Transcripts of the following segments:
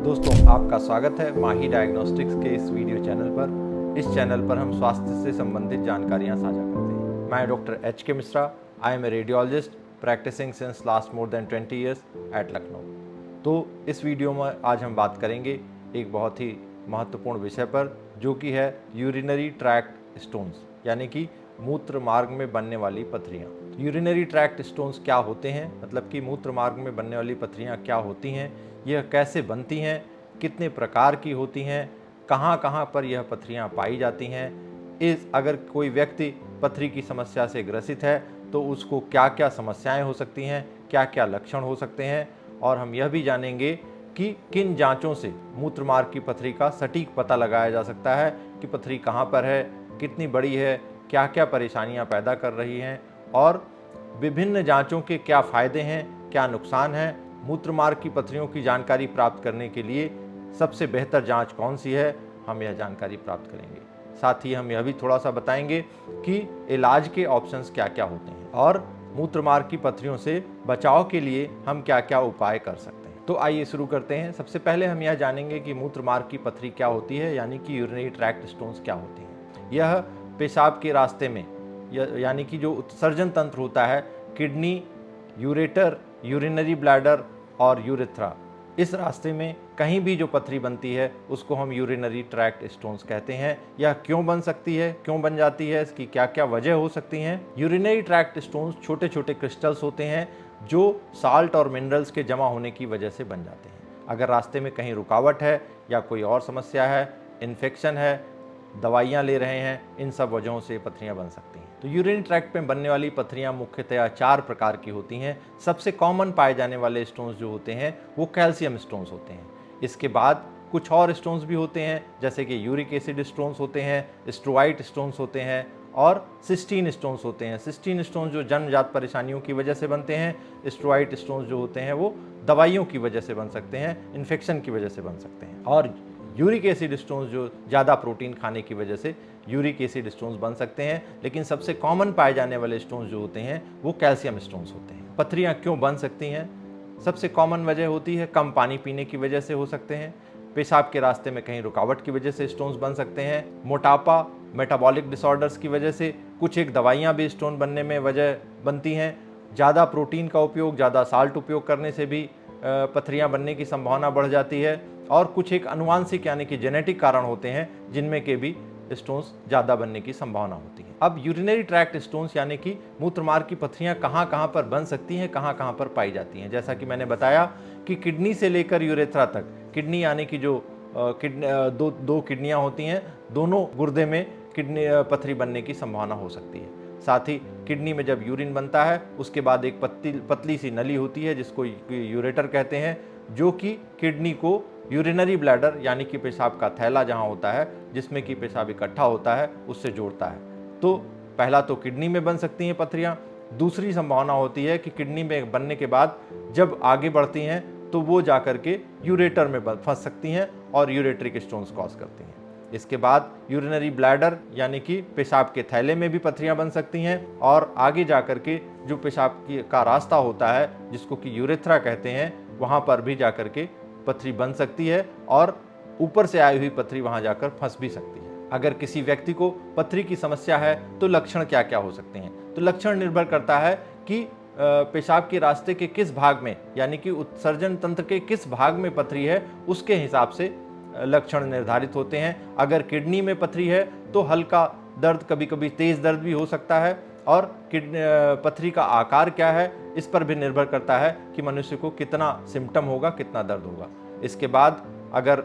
दोस्तों, आपका स्वागत है माही डायग्नोस्टिक्स के इस वीडियो चैनल पर। इस चैनल पर हम स्वास्थ्य से संबंधित जानकारियां साझा करते हैं। मैं doctor HK Mishra, I am a radiologist practicing since last more than 20 years at Lucknow. तो इस वीडियो में आज हम बात करेंगे एक बहुत ही महत्वपूर्ण विषय पर, जो कि है यूरिनरी ट्रैक्ट स्टोन्स, यानी कि मूत्र मार्ग में बनने वाली पथरियाँ। यूरिनरी ट्रैक्ट स्टोन्स क्या होते हैं, मतलब कि मूत्र मार्ग में बनने वाली पथरियाँ क्या होती हैं, यह कैसे बनती हैं, कितने प्रकार की होती हैं, कहाँ कहाँ पर यह पथरियाँ पाई जाती हैं, अगर कोई व्यक्ति पथरी की समस्या से ग्रसित है तो उसको क्या क्या समस्याएं हो सकती हैं, क्या क्या लक्षण हो सकते हैं, और हम यह भी जानेंगे कि किन जांचों से मूत्र मार्ग की पथरी का सटीक पता लगाया जा सकता है कि पथरी कहाँ पर है, कितनी बड़ी है, क्या क्या परेशानियां पैदा कर रही हैं, और विभिन्न जांचों के क्या फ़ायदे हैं, क्या नुकसान हैं। मूत्र मार्ग की पथरियों की जानकारी प्राप्त करने के लिए सबसे बेहतर जांच कौन सी है, हम यह जानकारी प्राप्त करेंगे। साथ ही हम यह भी थोड़ा सा बताएंगे कि इलाज के ऑप्शंस क्या क्या होते हैं और मूत्र मार्ग की पथरियों से बचाव के लिए हम क्या क्या उपाय कर सकते हैं। तो आइए शुरू करते हैं। सबसे पहले हम यह जानेंगे कि मूत्र मार्ग की पथरी क्या होती है, यानी कि यूरिनरी ट्रैक्ट स्टोन्स क्या होती हैं। यह पेशाब के रास्ते में, यानी कि जो उत्सर्जन तंत्र होता है, किडनी, यूरेटर, यूरिनरी ब्लैडर और यूरेथ्रा, इस रास्ते में कहीं भी जो पथरी बनती है उसको हम यूरिनरी ट्रैक्ट स्टोन्स कहते हैं। यह क्यों बन सकती है, क्यों बन जाती है, इसकी क्या क्या वजह हो सकती हैं। यूरिनरी ट्रैक्ट स्टोन्स छोटे छोटे क्रिस्टल्स होते हैं जो साल्ट और मिनरल्स के जमा होने की वजह से बन जाते हैं। अगर रास्ते में कहीं रुकावट है या कोई और समस्या है, इन्फेक्शन है, दवाइयाँ ले रहे हैं, इन सब वजहों से पथरियाँ बन सकती हैं। तो यूरिनरी ट्रैक्ट में बनने वाली पथरियाँ मुख्यतया 4 प्रकार की होती हैं। सबसे कॉमन पाए जाने वाले स्टोन्स जो होते हैं वो कैल्शियम स्टोन्स होते हैं। इसके बाद कुछ और स्टोन्स भी होते हैं, जैसे कि यूरिक एसिड स्टोन्स होते हैं, स्ट्रोइट स्टोन्स होते हैं और सिस्टीन स्टोन्स होते हैं। सिस्टीन स्टोन्स जो जन्मजात परेशानियों की वजह से बनते हैं, स्ट्रोइट स्टोन्स जो होते हैं वो दवाइयों की वजह से बन सकते हैं, इन्फेक्शन की वजह से बन सकते हैं। और यूरिक एसिड स्टोन्स जो ज़्यादा प्रोटीन खाने की वजह से यूरिक एसिड स्टोन्स बन सकते हैं। लेकिन सबसे कॉमन पाए जाने वाले स्टोन्स जो होते हैं वो कैल्शियम स्टोन्स होते हैं। पथरियाँ क्यों बन सकती हैं? सबसे कॉमन वजह होती है कम पानी पीने की वजह से हो सकते हैं, पेशाब के रास्ते में कहीं रुकावट की वजह से स्टोन्स बन सकते हैं, मोटापा, मेटाबॉलिक डिसऑर्डर्स की वजह से, कुछ एक दवाइयाँ भी स्टोन बनने में वजह बनती हैं, ज़्यादा प्रोटीन का उपयोग, ज़्यादा साल्ट उपयोग करने से भी पथरियाँ बनने की संभावना बढ़ जाती है, और कुछ एक अनुवांशिक यानी कि जेनेटिक कारण होते हैं जिनमें के भी स्टोन्स ज़्यादा बनने की संभावना होती है। अब यूरिनरी ट्रैक्ट स्टोन्स यानी कि मूत्र मार्ग की पथरियाँ कहाँ कहाँ पर बन सकती हैं, कहाँ कहाँ पर पाई जाती हैं। जैसा कि मैंने बताया कि किडनी से लेकर यूरेथ्रा तक, किडनी यानी कि जो दो किडनियाँ होती हैं, दोनों गुर्दे में किडनी पथरी बनने की संभावना हो सकती है। साथ ही किडनी में जब यूरिन बनता है उसके बाद एक पतली सी नली होती है जिसको यूरेटर कहते हैं, जो कि किडनी को यूरिनरी ब्लैडर यानी कि पेशाब का थैला जहाँ होता है जिसमें कि पेशाब इकट्ठा होता है उससे जोड़ता है। तो पहला तो किडनी में बन सकती हैं पथरियाँ। दूसरी संभावना होती है कि किडनी में बनने के बाद जब आगे बढ़ती हैं तो वो जाकर के यूरेटर में फंस सकती हैं और यूरेट्रिक स्टोन्स कॉज करती हैं। इसके बाद यूरिनरी ब्लैडर यानी कि पेशाब के थैले में भी पथरियाँ बन सकती हैं, और आगे जाकर के जो पेशाब का रास्ता होता है जिसको कि यूरेथ्रा कहते हैं, वहाँ पर भी जाकर के पथरी बन सकती है और ऊपर से आई हुई पथरी वहाँ जाकर फंस भी सकती है। अगर किसी व्यक्ति को पथरी की समस्या है तो लक्षण क्या क्या हो सकते हैं? तो लक्षण निर्भर करता है कि पेशाब के रास्ते के किस भाग में, यानी कि उत्सर्जन तंत्र के किस भाग में पथरी है, उसके हिसाब से लक्षण निर्धारित होते हैं। अगर किडनी में पथरी है तो हल्का दर्द, कभी कभी तेज दर्द भी हो सकता है, और पथरी का आकार क्या है इस पर भी निर्भर करता है कि मनुष्य को कितना सिम्टम होगा, कितना दर्द होगा। इसके बाद अगर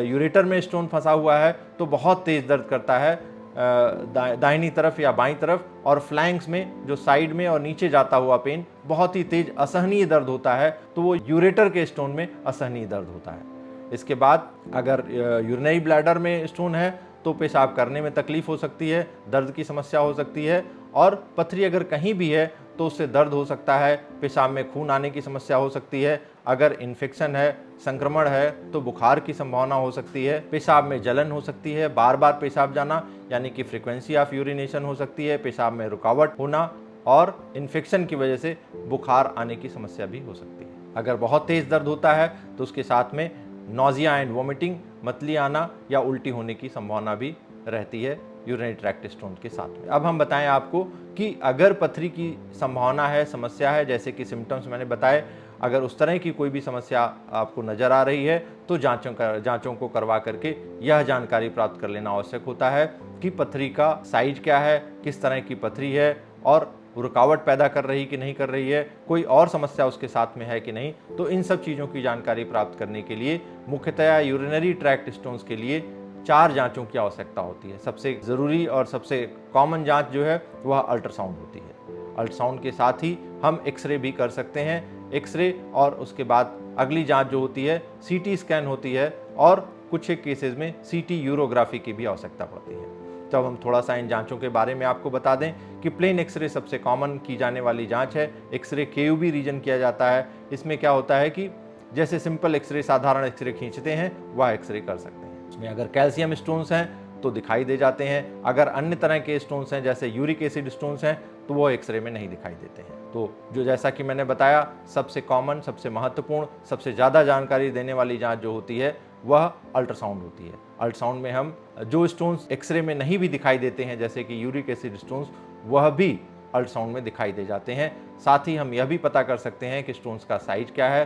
यूरेटर में स्टोन फंसा हुआ है तो बहुत तेज दर्द करता है, दाहिनी तरफ या बाईं तरफ, और फ्लैंक्स में जो साइड में और नीचे जाता हुआ पेन बहुत ही तेज असहनीय दर्द होता है, तो वो यूरेटर के स्टोन में असहनीय दर्द होता है। इसके बाद अगर यूरिनरी ब्लैडर में स्टोन है तो पेशाब करने में तकलीफ हो सकती है, दर्द की समस्या हो सकती है, और पथरी अगर कहीं भी है तो उससे दर्द हो सकता है, पेशाब में खून आने की समस्या हो सकती है। अगर इन्फेक्शन है, संक्रमण है तो बुखार की संभावना हो सकती है, पेशाब में जलन हो सकती है, बार बार पेशाब जाना यानी कि फ्रीक्वेंसी ऑफ यूरिनेशन हो सकती है, पेशाब में रुकावट होना, और इन्फेक्शन की वजह से बुखार आने की समस्या भी हो सकती है। अगर बहुत तेज दर्द होता है तो उसके साथ में नोजिया एंड वोमिटिंग, मतली आना या उल्टी होने की संभावना भी रहती है यूरिनरी ट्रैक्ट स्टोन के साथ में। अब हम बताएं आपको कि अगर पथरी की संभावना है, समस्या है, जैसे कि सिम्टम्स मैंने बताए, अगर उस तरह की कोई भी समस्या आपको नज़र आ रही है तो जांचों को करवा करके यह जानकारी प्राप्त कर लेना आवश्यक होता है कि पथरी का साइज क्या है, किस तरह की पथरी है और रुकावट पैदा कर रही कि नहीं कर रही है, कोई और समस्या उसके साथ में है कि नहीं। तो इन सब चीज़ों की जानकारी प्राप्त करने के लिए मुख्यतया यूरिनरी ट्रैक्ट स्टोन्स के लिए 4 जांचों की आवश्यकता होती है। सबसे ज़रूरी और सबसे कॉमन जांच जो है वह अल्ट्रासाउंड होती है। अल्ट्रासाउंड के साथ ही हम एक्सरे भी कर सकते हैं। एक्सरे और उसके बाद अगली जांच जो होती है सीटी स्कैन होती है और कुछ एक केसेस में सीटी यूरोग्राफी की भी आवश्यकता पड़ती है। तो अब हम थोड़ा सा इन जांचों के बारे में आपको बता दें कि प्लेन एक्सरे सबसे कॉमन की जाने वाली जांच है। एक्सरे केयूबी रीजन किया जाता है। इसमें क्या होता है कि जैसे सिंपल एक्सरे, साधारण एक्सरे खींचते हैं, वह एक्सरे कर सकते हैं। इसमें अगर कैल्शियम स्टोन्स हैं तो दिखाई दे जाते हैं, अगर अन्य तरह के स्टोन्स हैं जैसे यूरिक एसिड स्टोन्स हैं तो वो एक्सरे में नहीं दिखाई देते हैं। तो जो जैसा कि मैंने बताया सबसे कॉमन, सबसे महत्वपूर्ण, सबसे ज़्यादा जानकारी देने वाली जांच जो होती है वह अल्ट्रासाउंड होती है। अल्ट्रासाउंड में हम जो स्टोन्स एक्सरे में नहीं भी दिखाई देते हैं जैसे कि यूरिक एसिड स्टोन्स, वह भी अल्ट्रासाउंड में दिखाई दे जाते हैं। साथ ही हम यह भी पता कर सकते हैं कि स्टोन्स का साइज क्या है,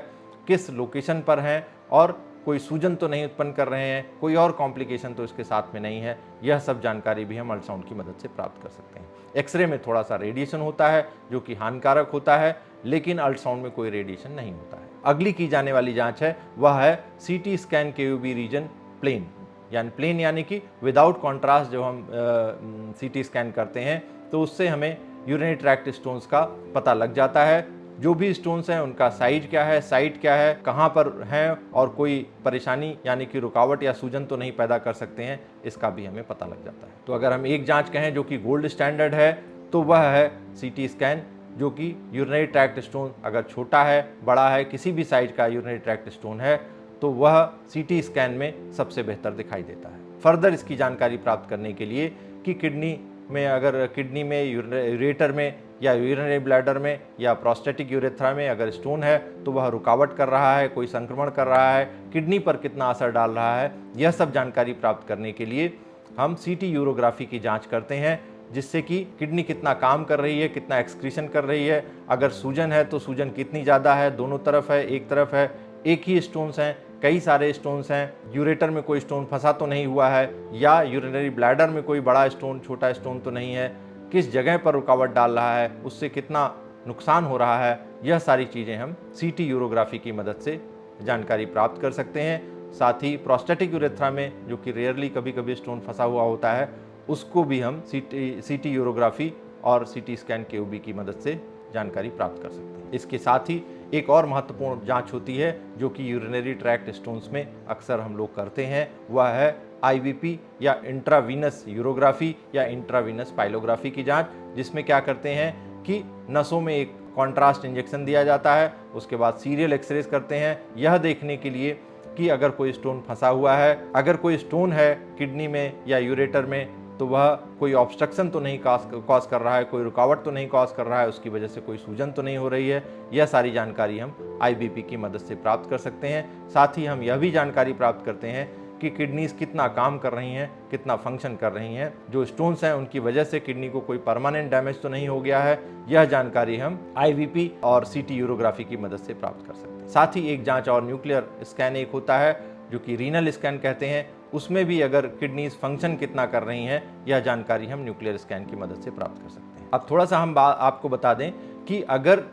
किस लोकेशन पर हैं और कोई सूजन तो नहीं उत्पन्न कर रहे हैं, कोई और कॉम्प्लिकेशन तो इसके साथ में नहीं है। यह सब जानकारी भी हम अल्ट्रासाउंड की मदद से प्राप्त कर सकते हैं। एक्सरे में थोड़ा सा रेडिएशन होता है जो कि हानिकारक होता है, लेकिन अल्ट्रासाउंड में कोई रेडिएशन नहीं होता है। अगली की जाने वाली जांच है वह है सीटी स्कैन केयूबी रीजन प्लेन, यानी कि विदाउट कॉन्ट्रास्ट जब हम सीटी स्कैन करते हैं तो उससे हमें यूरिनरी ट्रैक्ट स्टोन्स का पता लग जाता है। जो भी स्टोन्स हैं उनका साइज क्या है, साइट क्या है, कहाँ पर हैं और कोई परेशानी यानी कि रुकावट या सूजन तो नहीं पैदा कर सकते हैं, इसका भी हमें पता लग जाता है। तो अगर हम एक जांच कहें जो कि गोल्ड स्टैंडर्ड है तो वह है सीटी स्कैन, जो कि यूरिनरी ट्रैक्ट स्टोन अगर छोटा है, बड़ा है, किसी भी साइज का यूरिनरी ट्रैक्ट स्टोन है तो वह सीटी स्कैन में सबसे बेहतर दिखाई देता है। फर्दर इसकी जानकारी प्राप्त करने के लिए कि किडनी में, अगर किडनी में, यूरेटर में या यूरिनरी ब्लैडर में या प्रोस्टेटिक यूरेथ्रा में अगर स्टोन है तो वह रुकावट कर रहा है, कोई संक्रमण कर रहा है, किडनी पर कितना असर डाल रहा है, यह सब जानकारी प्राप्त करने के लिए हम सीटी यूरोग्राफी की जांच करते हैं, जिससे कि किडनी कितना काम कर रही है, कितना एक्सक्रीशन कर रही है, अगर सूजन है तो सूजन कितनी ज़्यादा है, दोनों तरफ है, एक तरफ है, एक ही स्टोन्स हैं, कई सारे स्टोन्स हैं, यूरेटर में कोई स्टोन फंसा तो नहीं हुआ है, या यूरिनरी ब्लैडर में कोई बड़ा स्टोन, छोटा स्टोन तो नहीं है, किस जगह पर रुकावट डाल रहा है, उससे कितना नुकसान हो रहा है, यह सारी चीज़ें हम सीटी यूरोग्राफी की मदद से जानकारी प्राप्त कर सकते हैं। साथ ही प्रोस्टेटिक यूरेथ्रा में जो कि रेयरली कभी कभी स्टोन फंसा हुआ होता है, उसको भी हम सीटी यूरोग्राफी और सीटी स्कैन केयूबी की मदद से जानकारी प्राप्त कर सकते हैं। इसके साथ ही एक और महत्वपूर्ण जांच होती है जो कि यूरिनरी ट्रैक्ट स्टोन्स में अक्सर हम लोग करते हैं, वह है आईवीपी या इंट्रावीनस यूरोग्राफी या इंट्रावीनस पाइलोग्राफी की जांच, जिसमें क्या करते हैं कि नसों में एक कॉन्ट्रास्ट इंजेक्शन दिया जाता है, उसके बाद सीरियल एक्सरेज करते हैं, यह देखने के लिए कि अगर कोई स्टोन फंसा हुआ है, अगर कोई स्टोन है किडनी में या यूरेटर में तो वह कोई ऑब्स्ट्रक्शन तो नहीं कॉज कर रहा है, कोई रुकावट तो नहीं कॉज कर रहा है, उसकी वजह से कोई सूजन तो नहीं हो रही है। यह सारी जानकारी हम आईबीपी की मदद से प्राप्त कर सकते हैं। साथ ही हम यह भी जानकारी प्राप्त करते हैं कि किडनीज कितना काम कर रही हैं, कितना फंक्शन कर रही हैं, जो स्टोन्स हैं उनकी वजह से किडनी को कोई परमानेंट डैमेज तो नहीं हो गया है, यह जानकारी हम आईवीपी और सीटी यूरोग्राफी की मदद से प्राप्त कर सकते हैं। साथ ही एक जांच और न्यूक्लियर स्कैन एक होता है जो कि रीनल स्कैन कहते हैं, उसमें भी अगर किडनीज फंक्शन कितना कर रही हैं, यह जानकारी हम न्यूक्लियर स्कैन की मदद से प्राप्त कर सकते हैं। अब थोड़ा सा हम आपको बता दें कि अगर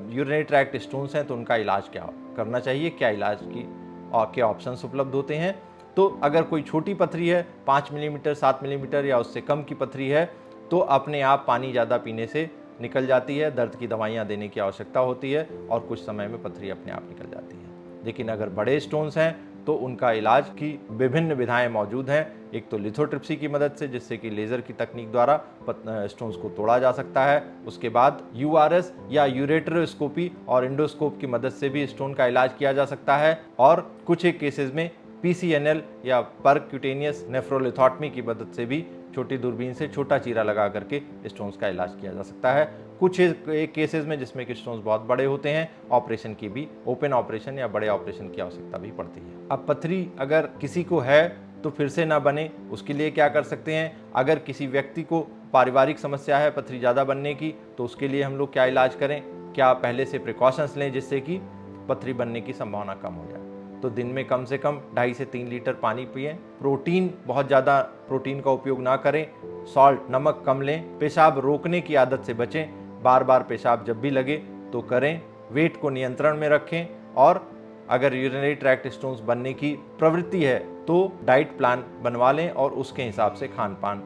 यूरिनरी ट्रैक्ट स्टोन्स हैं तो उनका इलाज क्या करना चाहिए, क्या इलाज की और क्या ऑप्शंस उपलब्ध होते हैं। तो अगर कोई छोटी पथरी है, 5 मिलीमीटर, 7 मिलीमीटर या उससे कम की पथरी है, तो अपने आप पानी ज़्यादा पीने से निकल जाती है, दर्द की दवाइयाँ देने की आवश्यकता होती है और कुछ समय में पथरी अपने आप निकल जाती है। लेकिन अगर बड़े स्टोन्स हैं तो उनका इलाज की विभिन्न विधाएं मौजूद हैं। एक तो लिथोट्रिप्सी की मदद से, जिससे कि लेज़र की तकनीक द्वारा स्टोन्स को तोड़ा जा सकता है। उसके बाद यूआरएस या यूरेटरोस्कोपी और इंडोस्कोप की मदद से भी स्टोन का इलाज किया जा सकता है, और कुछ एक केसेस में पीसीएनएल या परक्यूटेनियस नेफ्रोलिथोटमी की मदद से भी छोटी दूरबीन से छोटा चीरा लगा करके स्टोन्स का इलाज किया जा सकता है। कुछ एक केसेस में जिसमें कि स्टोन्स बहुत बड़े होते हैं, ऑपरेशन की भी, ओपन ऑपरेशन या बड़े ऑपरेशन की आवश्यकता भी पड़ती है। अब पथरी अगर किसी को है तो फिर से ना बने, उसके लिए क्या कर सकते हैं? अगर किसी व्यक्ति को पारिवारिक समस्या है पथरी ज़्यादा बनने की, तो उसके लिए हम लोग क्या इलाज करें? क्या पहले से प्रिकॉशंस लें जिससे कि पथरी बनने की संभावना कम हो जाए? तो दिन में कम से कम 2.5 से 3 लीटर पानी पिएं। प्रोटीन, बहुत ज़्यादा प्रोटीन का उपयोग ना करें। सॉल्ट, नमक कम लें। पेशाब रोकने की आदत से बचें। बार बार पेशाब जब भी लगे तो करें। वेट को नियंत्रण में रखें और अगर यूरिनरी ट्रैक्ट स्टोन्स बनने की प्रवृत्ति है तो डाइट प्लान बनवा लें और उसके हिसाब से खान पान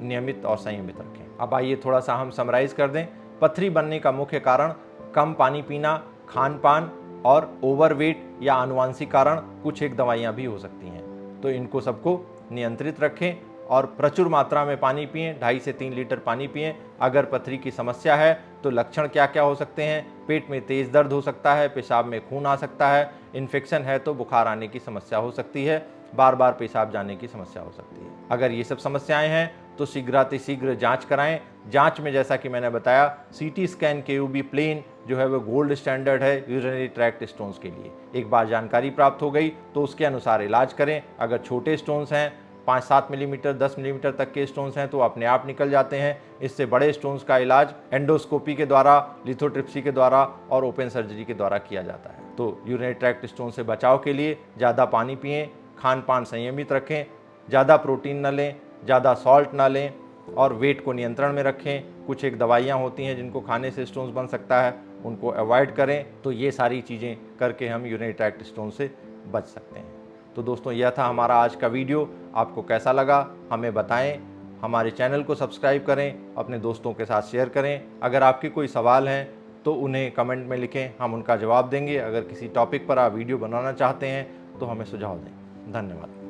नियमित और संयमित रखें। अब आइए थोड़ा सा हम समराइज कर दें। पथरी बनने का मुख्य कारण कम पानी पीना, खान पान और ओवरवेट या आनुवांशिक कारण कुछ एक दवाइयाँ भी हो सकती हैं। तो इनको सबको नियंत्रित रखें और प्रचुर मात्रा में पानी पिएं। 2.5 से 3 लीटर पानी पिएं। अगर पथरी की समस्या है तो लक्षण क्या क्या हो सकते हैं? पेट में तेज दर्द हो सकता है, पेशाब में खून आ सकता है, इन्फेक्शन है तो बुखार आने की समस्या हो सकती है, बार बार पेशाब जाने की समस्या हो सकती है। अगर ये सब समस्याएं हैं तो शीघ्रातिशीघ्र जांच कराएं। जांच में जैसा कि मैंने बताया, सीटी स्कैन, KUB प्लेन जो है वो गोल्ड स्टैंडर्ड है यूरिनरी ट्रैक्ट स्टोन्स के लिए। एक बार जानकारी प्राप्त हो गई तो उसके अनुसार इलाज करें। अगर छोटे स्टोन्स हैं, 5-7 मिलीमीटर, 10 मिलीमीटर तक के स्टोन्स हैं तो अपने आप निकल जाते हैं। इससे बड़े स्टोन्स का इलाज एंडोस्कोपी के द्वारा, लिथोट्रिप्सी के द्वारा और ओपन सर्जरी के द्वारा किया जाता है। तो यूरिनरी ट्रैक्ट स्टोन से बचाव के लिए ज़्यादा पानी पिएं, खान पान संयमित रखें, ज़्यादा प्रोटीन न लें, ज़्यादा सॉल्ट ना लें और वेट को नियंत्रण में रखें। कुछ एक दवाइयाँ होती हैं जिनको खाने से स्टोन्स बन सकता है, उनको अवॉइड करें। तो ये सारी चीज़ें करके हम यूरिनरी ट्रैक्ट स्टोन से बच सकते हैं। तो दोस्तों, यह था हमारा आज का वीडियो। आपको कैसा लगा हमें बताएं। हमारे चैनल को सब्सक्राइब करें, अपने दोस्तों के साथ शेयर करें। अगर आपके कोई सवाल हैं तो उन्हें कमेंट में लिखें, हम उनका जवाब देंगे। अगर किसी टॉपिक पर आप वीडियो बनाना चाहते हैं तो हमें सुझाव दें। धन्यवाद।